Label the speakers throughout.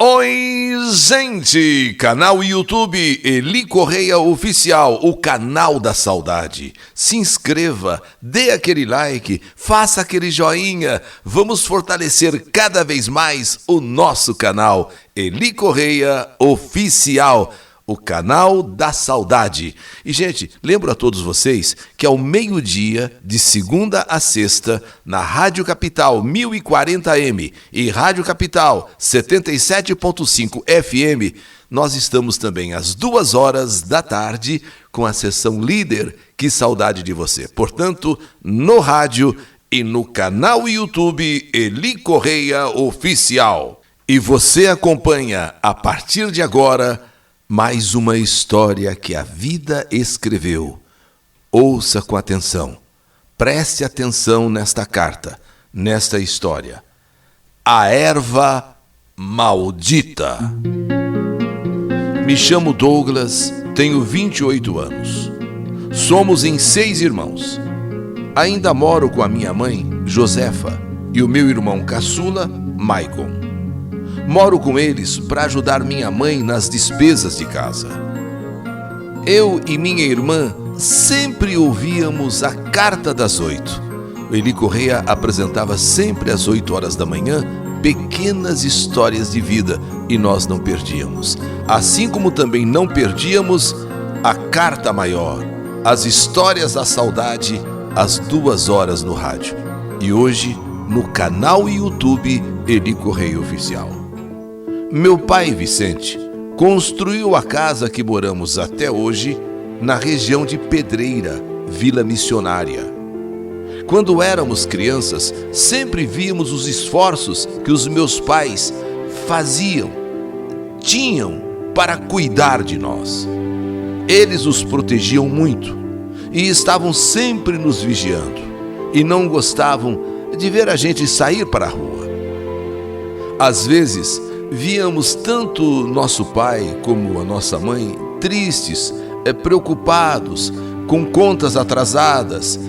Speaker 1: Oi, gente! Canal YouTube Eli Correia Oficial, o canal da saudade. Se inscreva, dê aquele like, faça aquele joinha. Vamos fortalecer cada vez mais o nosso canal Eli Correia Oficial, o canal da saudade. E, gente, lembro a todos vocês que ao meio-dia, de segunda a sexta, na Rádio Capital 1040M e Rádio Capital 77.5 FM, nós estamos também às 2 da tarde com a sessão Líder, Que Saudade de Você. Portanto, no rádio e no canal YouTube Eli Correia Oficial. E você acompanha, a partir de agora, mais uma história que a vida escreveu. Ouça com atenção. Preste atenção nesta carta, nesta história. A erva maldita. Me chamo Douglas, tenho 28 anos. Somos em 6 irmãos. Ainda moro com a minha mãe, Josefa, e o meu irmão caçula, Maicon. Moro com eles para ajudar minha mãe nas despesas de casa. Eu e minha irmã sempre ouvíamos a Carta das 8. O Eli Correia apresentava sempre às 8 horas da manhã pequenas histórias de vida e nós não perdíamos. Assim como também não perdíamos a Carta Maior, as histórias da saudade, às 2 horas no rádio. E hoje, no canal YouTube Eli Correia Oficial. Meu pai, Vicente, construiu a casa que moramos até hoje na região de Pedreira, Vila Missionária. Quando éramos crianças, sempre víamos os esforços que os meus pais tinham para cuidar de nós. Eles nos protegiam muito e estavam sempre nos vigiando e não gostavam de ver a gente sair para a rua. Às vezes, víamos tanto nosso pai como a nossa mãe tristes, preocupados, com contas atrasadas,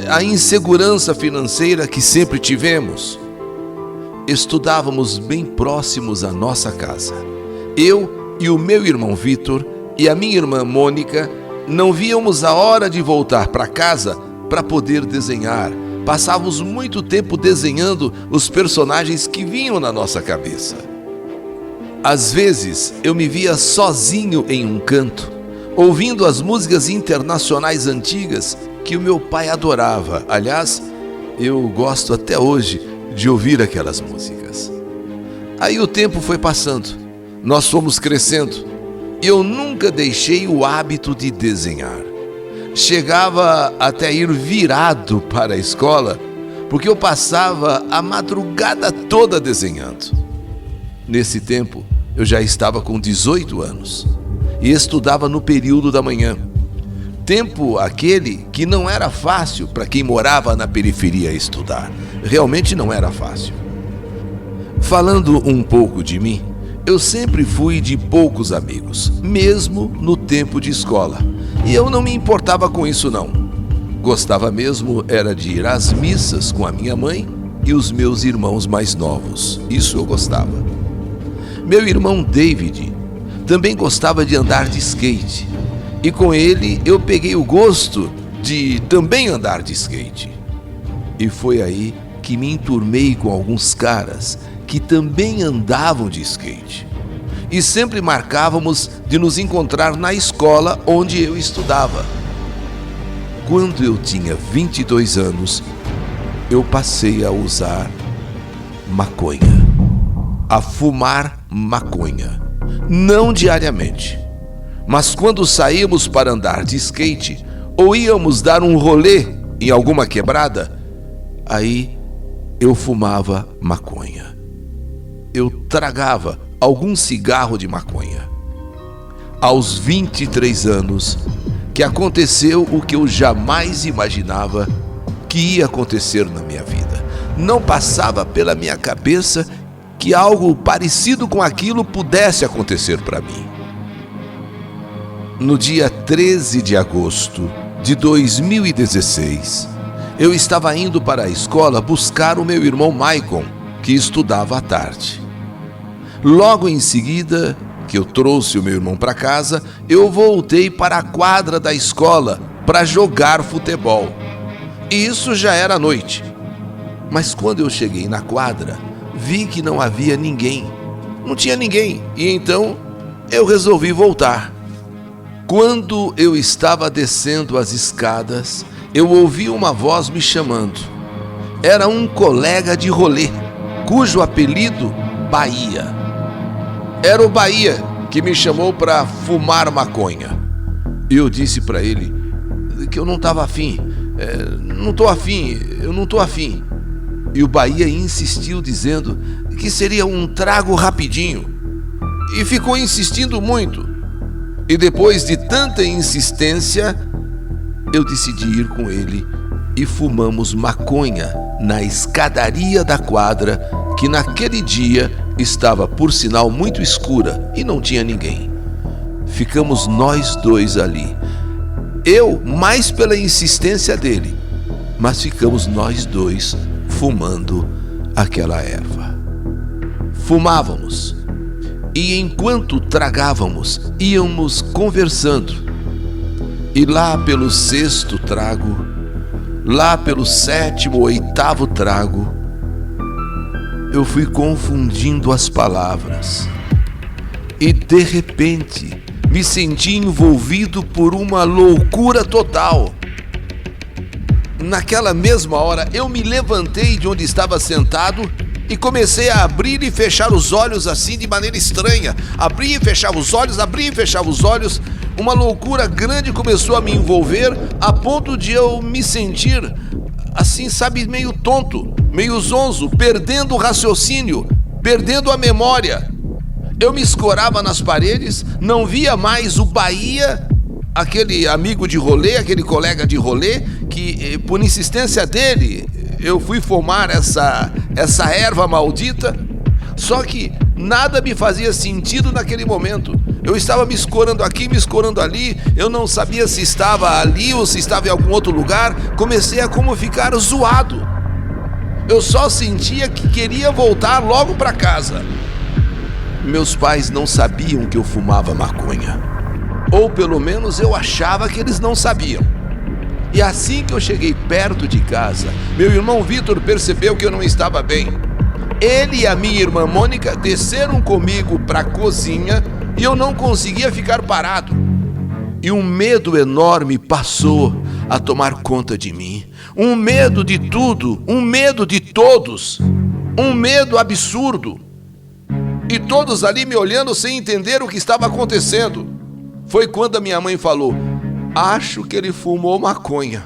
Speaker 1: a insegurança financeira que sempre tivemos. Estudávamos bem próximos à nossa casa. Eu e o meu irmão Vitor e a minha irmã Mônica não víamos a hora de voltar para casa para poder desenhar. Passávamos muito tempo desenhando os personagens que vinham na nossa cabeça. Às vezes, eu me via sozinho em um canto, ouvindo as músicas internacionais antigas que o meu pai adorava. Aliás, eu gosto até hoje de ouvir aquelas músicas. Aí o tempo foi passando, nós fomos crescendo, e eu nunca deixei o hábito de desenhar. Chegava até ir virado para a escola, porque eu passava a madrugada toda desenhando. Nesse tempo, eu já estava com 18 anos e estudava no período da manhã. Tempo aquele que não era fácil para quem morava na periferia estudar. Realmente não era fácil. Falando um pouco de mim, eu sempre fui de poucos amigos, mesmo no tempo de escola. E eu não me importava com isso não. Gostava mesmo era de ir às missas com a minha mãe e os meus irmãos mais novos. Isso eu gostava. Meu irmão David também gostava de andar de skate. E com ele eu peguei o gosto de também andar de skate. E foi aí que me enturmei com alguns caras que também andavam de skate. E sempre marcávamos de nos encontrar na escola onde eu estudava. Quando eu tinha 22 anos, eu passei a usar maconha. A fumar maconha. Não diariamente, mas quando saíamos para andar de skate ou íamos dar um rolê em alguma quebrada, aí eu fumava maconha. Eu tragava algum cigarro de maconha. Aos 23 anos, que aconteceu o que eu jamais imaginava que ia acontecer na minha vida. Não passava pela minha cabeça que algo parecido com aquilo pudesse acontecer para mim. No dia 13 de agosto de 2016, eu estava indo para a escola buscar o meu irmão Maicon, que estudava à tarde. Logo em seguida que eu trouxe o meu irmão para casa, eu voltei para a quadra da escola para jogar futebol. E isso já era noite. Mas quando eu cheguei na quadra, vi que não havia ninguém. Não tinha ninguém. E então eu resolvi voltar. Quando eu estava descendo as escadas, eu ouvi uma voz me chamando. Era um colega de rolê, cujo apelido Bahia. Era o Bahia que me chamou para fumar maconha. Eu disse para ele que eu não estava afim. Não tô afim. E o Bahia insistiu dizendo que seria um trago rapidinho. E ficou insistindo muito. E depois de tanta insistência, eu decidi ir com ele e fumamos maconha na escadaria da quadra, que naquele dia estava, por sinal, muito escura e não tinha ninguém. Ficamos nós dois ali. Eu mais pela insistência dele, mas ficamos nós dois fumando aquela erva. Fumávamos. E enquanto tragávamos, íamos conversando. E lá pelo 6º trago, lá pelo 7º, 8º trago, eu fui confundindo as palavras. E de repente, me senti envolvido por uma loucura total. Naquela mesma hora, eu me levantei de onde estava sentado e comecei a abrir e fechar os olhos assim de maneira estranha. Abria e fechava os olhos. Uma loucura grande começou a me envolver, a ponto de eu me sentir assim, sabe, meio tonto, meio zonzo, perdendo o raciocínio, perdendo a memória. Eu me escorava nas paredes, não via mais o Bahia, aquele amigo de rolê, aquele colega de rolê, que por insistência dele eu fui fumar essa erva maldita. Só que nada me fazia sentido naquele momento. Eu estava me escorando aqui, me escorando ali. Eu não sabia se estava ali ou se estava em algum outro lugar. Comecei a como ficar zoado. Eu só sentia que queria voltar logo para casa. Meus pais não sabiam que eu fumava maconha. Ou pelo menos eu achava que eles não sabiam. E assim que eu cheguei perto de casa, meu irmão Vitor percebeu que eu não estava bem. Ele e a minha irmã Mônica desceram comigo para a cozinha e eu não conseguia ficar parado. E um medo enorme passou a tomar conta de mim. Um medo de tudo, um medo de todos, um medo absurdo. E todos ali me olhando sem entender o que estava acontecendo. Foi quando a minha mãe falou: acho que ele fumou maconha.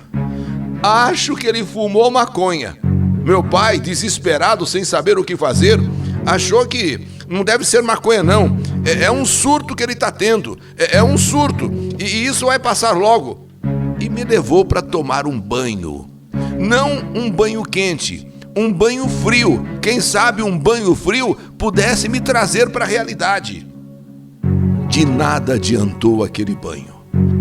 Speaker 1: Acho que ele fumou maconha. Meu pai, desesperado, sem saber o que fazer, achou que não deve ser maconha não. É um surto que ele está tendo. É um surto. E isso vai passar logo. E me levou para tomar um banho. Não um banho quente, um banho frio. Quem sabe um banho frio pudesse me trazer para a realidade. De nada adiantou aquele banho.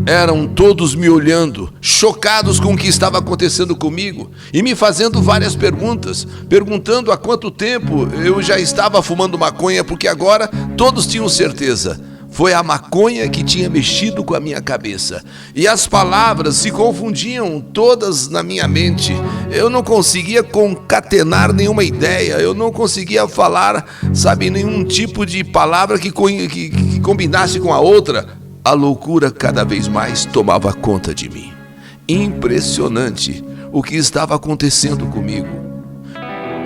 Speaker 1: Eram todos me olhando, chocados com o que estava acontecendo comigo e me fazendo várias perguntas, perguntando há quanto tempo eu já estava fumando maconha, porque agora todos tinham certeza. Foi a maconha que tinha mexido com a minha cabeça. E as palavras se confundiam todas na minha mente. Eu não conseguia concatenar nenhuma ideia. Eu não conseguia falar, sabe, nenhum tipo de palavra que combinasse com a outra. A loucura cada vez mais tomava conta de mim. Impressionante o que estava acontecendo comigo.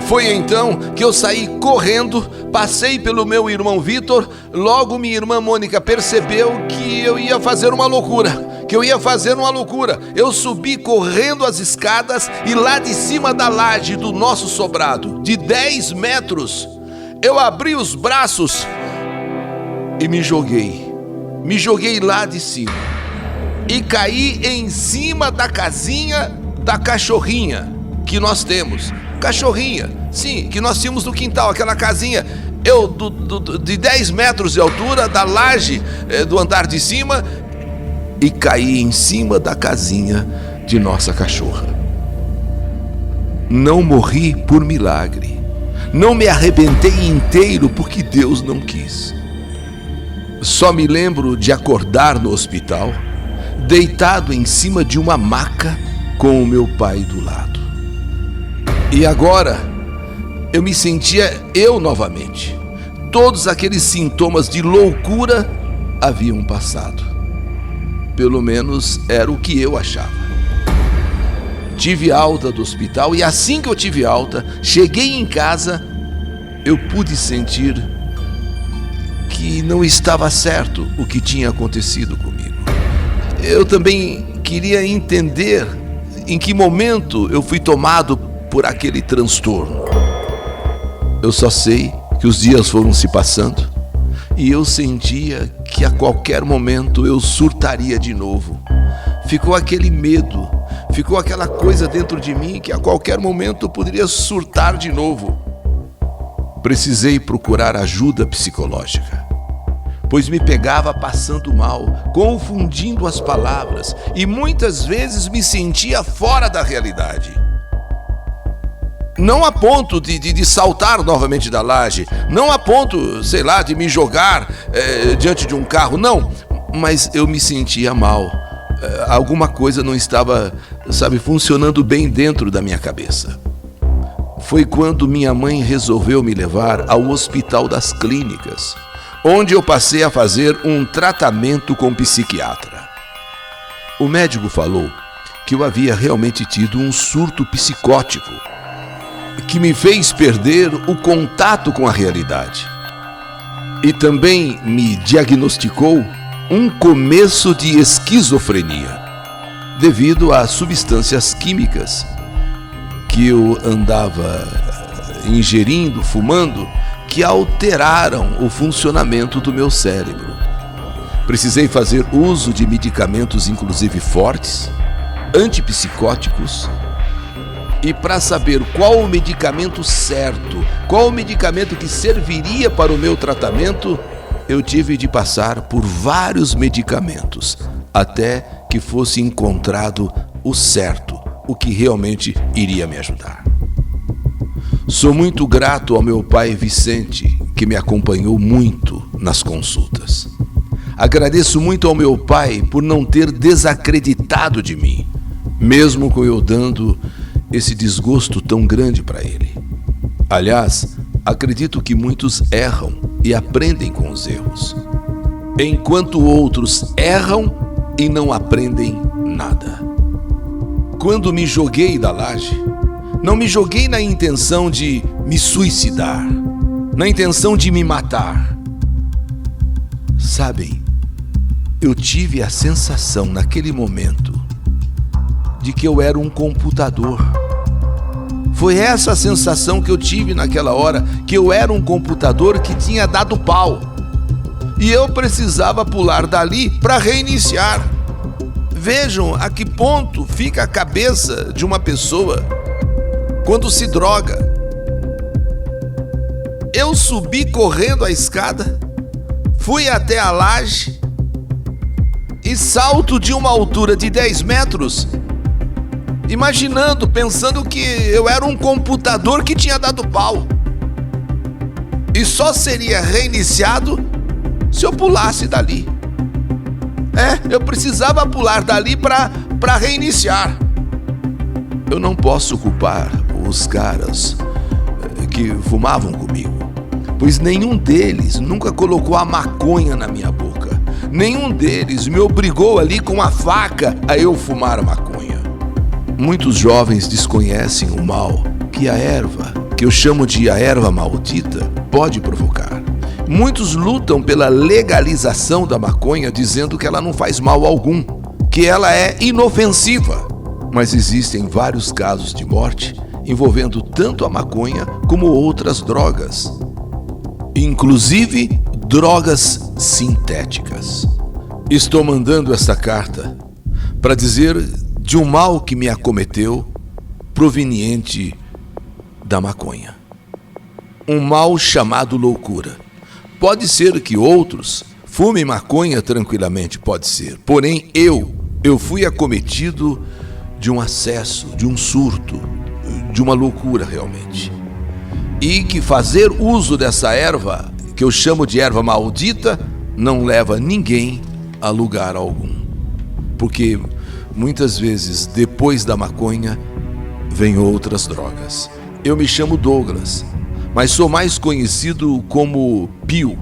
Speaker 1: Foi então que eu saí correndo, passei pelo meu irmão Vitor. Logo minha irmã Mônica percebeu que eu ia fazer uma loucura. Eu subi correndo as escadas e lá de cima da laje do nosso sobrado, de 10 metros, eu abri os braços e me joguei. Me joguei lá de cima e caí em cima da casinha da cachorrinha que nós temos. Cachorrinha, sim, que nós tínhamos no quintal, aquela casinha. Eu, de 10 metros de altura, da laje do andar de cima, e caí em cima da casinha de nossa cachorra. Não morri por milagre. Não me arrebentei inteiro porque Deus não quis. Só me lembro de acordar no hospital, deitado em cima de uma maca com o meu pai do lado. E agora eu me sentia eu novamente. Todos aqueles sintomas de loucura haviam passado. Pelo menos era o que eu achava. Tive alta do hospital e assim que eu tive alta, cheguei em casa, eu pude sentir que não estava certo o que tinha acontecido comigo. Eu também queria entender em que momento eu fui tomado por aquele transtorno. Eu só sei que os dias foram se passando e eu sentia que a qualquer momento eu surtaria de novo. Ficou aquele medo, ficou aquela coisa dentro de mim que a qualquer momento eu poderia surtar de novo. Precisei procurar ajuda psicológica, pois me pegava passando mal, confundindo as palavras e muitas vezes me sentia fora da realidade. Não a ponto de saltar novamente da laje, não a ponto, sei lá, de me jogar diante de um carro, não, mas eu me sentia mal. Alguma coisa não estava, funcionando bem dentro da minha cabeça. Foi quando minha mãe resolveu me levar ao Hospital das Clínicas, onde eu passei a fazer um tratamento com psiquiatra. O médico falou que eu havia realmente tido um surto psicótico, que me fez perder o contato com a realidade. E também me diagnosticou um começo de esquizofrenia, devido a substâncias químicas que eu andava ingerindo, fumando, que alteraram o funcionamento do meu cérebro. Precisei fazer uso de medicamentos, inclusive fortes, antipsicóticos, e para saber qual o medicamento certo, qual o medicamento que serviria para o meu tratamento, eu tive de passar por vários medicamentos, até que fosse encontrado o certo, o que realmente iria me ajudar. Sou muito grato ao meu pai Vicente, que me acompanhou muito nas consultas. Agradeço muito ao meu pai por não ter desacreditado de mim, mesmo com eu dando esse desgosto tão grande para ele. Aliás, acredito que muitos erram e aprendem com os erros, enquanto outros erram e não aprendem nada. Quando me joguei da laje, não me joguei na intenção de me suicidar, na intenção de me matar. Sabem, eu tive a sensação naquele momento de que eu era um computador. Foi essa a sensação que eu tive naquela hora, que eu era um computador que tinha dado pau. E eu precisava pular dali para reiniciar. Vejam a que ponto fica a cabeça de uma pessoa quando se droga. Eu subi correndo a escada, fui até a laje e salto de uma altura de 10 metros, imaginando, pensando que eu era um computador que tinha dado pau. E só seria reiniciado se eu pulasse dali. Eu precisava pular dali para reiniciar. Eu não posso culpar os caras que fumavam comigo, pois nenhum deles nunca colocou a maconha na minha boca. Nenhum deles me obrigou ali com a faca a eu fumar maconha. Muitos jovens desconhecem o mal que a erva, que eu chamo de a erva maldita, pode provocar. Muitos lutam pela legalização da maconha, dizendo que ela não faz mal algum, que ela é inofensiva. Mas existem vários casos de morte envolvendo tanto a maconha como outras drogas, inclusive drogas sintéticas. Estou mandando esta carta para dizer de um mal que me acometeu proveniente da maconha. Um mal chamado loucura. Pode ser que outros fumem maconha tranquilamente, pode ser. Porém, eu fui acometido de um acesso, de um surto, de uma loucura realmente. e que fazer uso dessa erva, que eu chamo de erva maldita, não leva ninguém a lugar algum. Porque muitas vezes, depois da maconha, vem outras drogas. Eu me chamo Douglas, mas sou mais conhecido como Pio,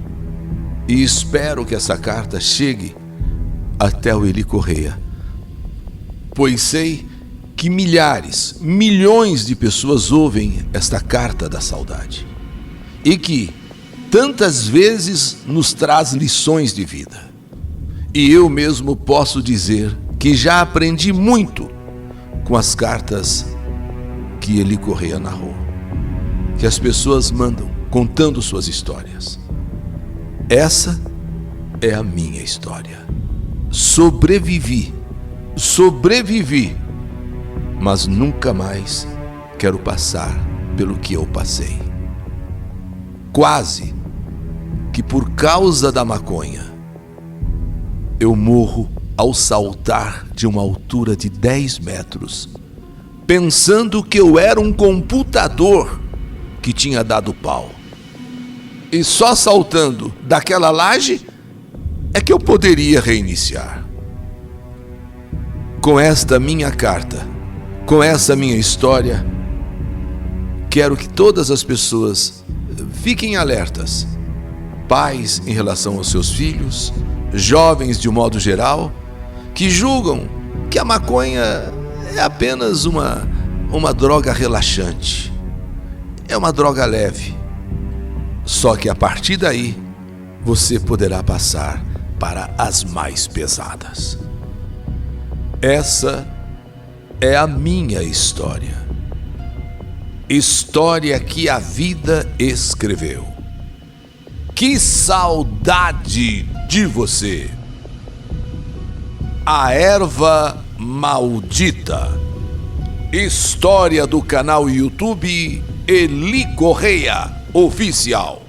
Speaker 1: e espero que essa carta chegue até o Eli Correia, pois sei que milhares, milhões de pessoas ouvem esta carta da saudade e que tantas vezes nos traz lições de vida. E eu mesmo posso dizer que já aprendi muito com as cartas que Eli Correia narrou, que as pessoas mandam contando suas histórias. Essa é a minha história. Sobrevivi, mas nunca mais quero passar pelo que eu passei. Quase que por causa da maconha eu morro ao saltar de uma altura de 10 metros, pensando que eu era um computador que tinha dado pau. E só saltando daquela laje é que eu poderia reiniciar. Com esta minha carta, com essa minha história, quero que todas as pessoas fiquem alertas. Pais em relação aos seus filhos, jovens de um modo geral, que julgam que a maconha é apenas uma droga relaxante. É uma droga leve. Só que a partir daí, você poderá passar para as mais pesadas. Essa é a minha história. História que a vida escreveu. Que saudade de você! A erva maldita. História do canal YouTube Eli Correia Oficial.